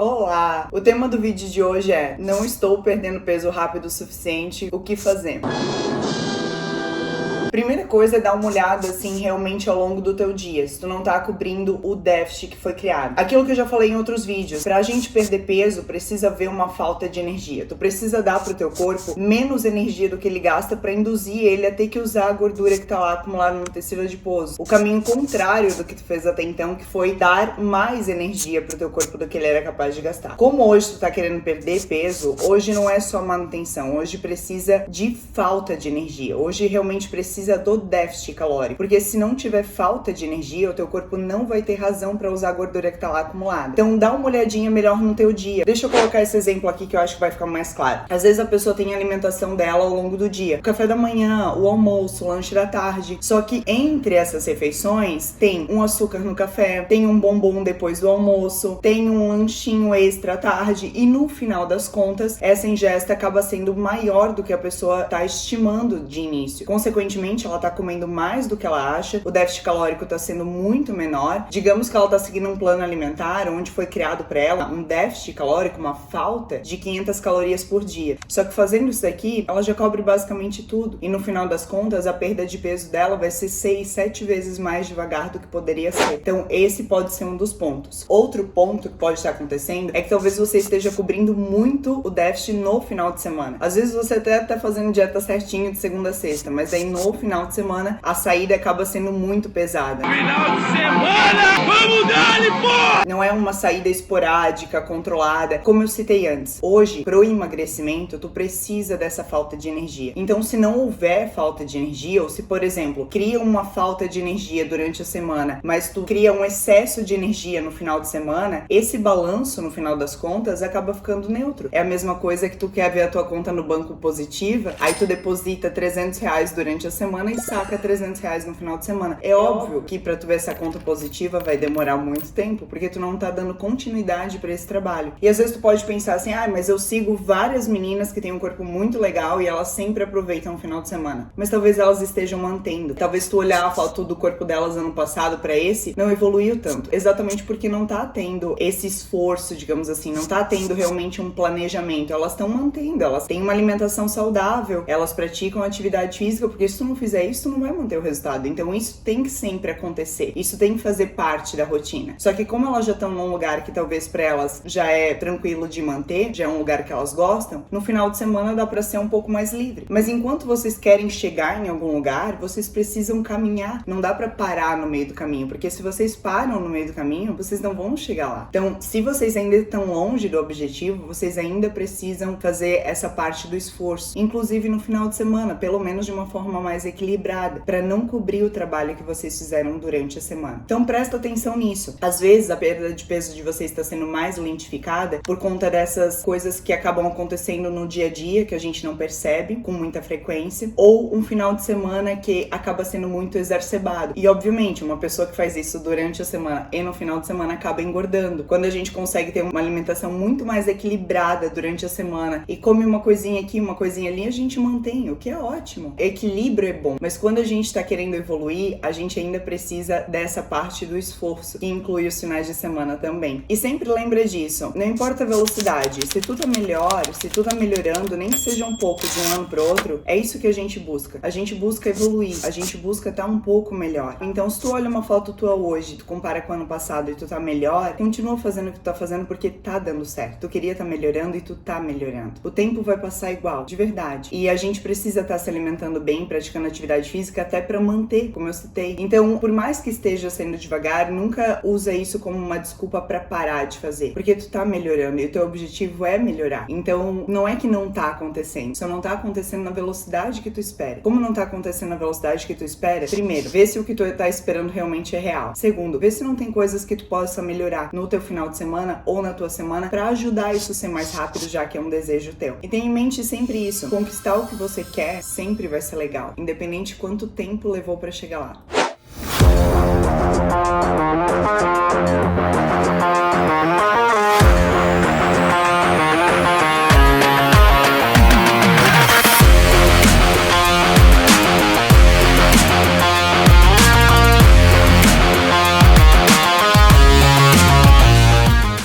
Olá! O tema do vídeo de hoje é: não estou perdendo peso rápido o suficiente, o que fazer? Primeira coisa é dar uma olhada, assim, realmente ao longo do teu dia, se tu não tá cobrindo o déficit que foi criado. Aquilo que eu já falei em outros vídeos, pra gente perder peso, precisa haver uma falta de energia. Tu precisa dar pro teu corpo menos energia do que ele gasta pra induzir ele a ter que usar a gordura que tá lá acumulada no tecido adiposo. O caminho contrário do que tu fez até então, que foi dar mais energia pro teu corpo do que ele era capaz de gastar. Como hoje tu tá querendo perder peso, hoje não é só manutenção, hoje precisa de falta de energia. Hoje realmente precisa do déficit calórico, porque se não tiver falta de energia, o teu corpo não vai ter razão para usar a gordura que tá lá acumulada. Então dá uma olhadinha melhor no teu dia. Deixa eu colocar esse exemplo aqui que eu acho que vai ficar mais claro. Às vezes a pessoa tem a alimentação dela ao longo do dia, o café da manhã, o almoço, o lanche da tarde, só que entre essas refeições tem um açúcar no café, tem um bombom depois do almoço, tem um lanchinho extra à tarde e no final das contas essa ingesta acaba sendo maior do que a pessoa tá estimando de início. Consequentemente, ela tá comendo mais do que ela acha, o déficit calórico tá sendo muito menor. Digamos que ela tá seguindo um plano alimentar onde foi criado para ela um déficit calórico, uma falta de 500 calorias por dia. Só que fazendo isso daqui, ela já cobre basicamente tudo. E no final das contas, a perda de peso dela vai ser 6, 7 vezes mais devagar do que poderia ser. Então, esse pode ser um dos pontos. Outro ponto que pode estar acontecendo é que talvez você esteja cobrindo muito o déficit no final de semana. Às vezes você até tá fazendo dieta certinho de segunda a sexta, mas aí no final de semana a saída acaba sendo muito pesada. Final de semana, vamos dar-lhe, pô! Não é uma saída esporádica, controlada, como eu citei antes. Hoje, pro emagrecimento, tu precisa dessa falta de energia. Então, se não houver falta de energia, ou se, por exemplo, cria uma falta de energia durante a semana, mas tu cria um excesso de energia no final de semana, esse balanço, no final das contas, acaba ficando neutro. É a mesma coisa que tu quer ver a tua conta no banco positiva, aí tu deposita R$300 durante a semana e saca R$300 no final de semana. É óbvio que pra tu ver essa conta positiva vai demorar muito tempo, porque tu não tá dando continuidade pra esse trabalho. E às vezes tu pode pensar assim, mas eu sigo várias meninas que têm um corpo muito legal e elas sempre aproveitam o final de semana. Mas talvez elas estejam mantendo. Talvez tu olhar a foto do corpo delas ano passado pra esse, não evoluiu tanto. Exatamente porque não tá tendo esse esforço, digamos assim, não tá tendo realmente um planejamento. Elas estão mantendo, elas têm uma alimentação saudável, elas praticam atividade física, porque se tu não fizer isso, tu não vai manter o resultado. Então isso tem que sempre acontecer. Isso tem que fazer parte da rotina. Só que como elas já estão num lugar que talvez pra elas já é tranquilo de manter, já é um lugar que elas gostam, no final de semana dá pra ser um pouco mais livre. Mas enquanto vocês querem chegar em algum lugar, vocês precisam caminhar. Não dá pra parar no meio do caminho, porque se vocês param no meio do caminho, vocês não vão chegar lá. Então, se vocês ainda estão longe do objetivo, vocês ainda precisam fazer essa parte do esforço, inclusive no final de semana, pelo menos de uma forma mais equilibrada, pra não cobrir o trabalho que vocês fizeram durante a semana. Então presta atenção nisso. Às vezes a perda de peso de vocês está sendo mais lentificada por conta dessas coisas que acabam acontecendo no dia a dia, que a gente não percebe com muita frequência, ou um final de semana que acaba sendo muito exacerbado. E obviamente, uma pessoa que faz isso durante a semana e no final de semana acaba engordando. Quando a gente consegue ter uma alimentação muito mais equilibrada durante a semana e come uma coisinha aqui, uma coisinha ali, a gente mantém, o que é ótimo. Equilíbrio é bom, mas quando a gente está querendo evoluir, a gente ainda precisa dessa parte do esforço, que inclui os finais de semana também. E sempre lembra disso, não importa a velocidade, se tu tá melhor, se tu tá melhorando, nem que seja um pouco de um ano pro outro, é isso que a gente busca. A gente busca evoluir, a gente busca estar um pouco melhor. Então, se tu olha uma foto tua hoje, tu compara com o ano passado e tu tá melhor, continua fazendo o que tu tá fazendo porque tá dando certo. Tu queria tá melhorando e tu tá melhorando. O tempo vai passar igual, de verdade. E a gente precisa estar se alimentando bem, praticando atividade física, até pra manter, como eu citei. Então, por mais que esteja sendo devagar, nunca usa isso como uma desculpa pra parar de fazer, porque tu tá melhorando e o teu objetivo é melhorar. Então, não é que não tá acontecendo, só não tá acontecendo na velocidade que tu espera. Como não tá acontecendo na velocidade que tu espera, primeiro, vê se o que tu tá esperando realmente é real. Segundo, vê se não tem coisas que tu possa melhorar no teu final de semana ou na tua semana pra ajudar isso a ser mais rápido, já que é um desejo teu. E tenha em mente sempre isso, conquistar o que você quer sempre vai ser legal, independente de quanto tempo levou pra chegar lá.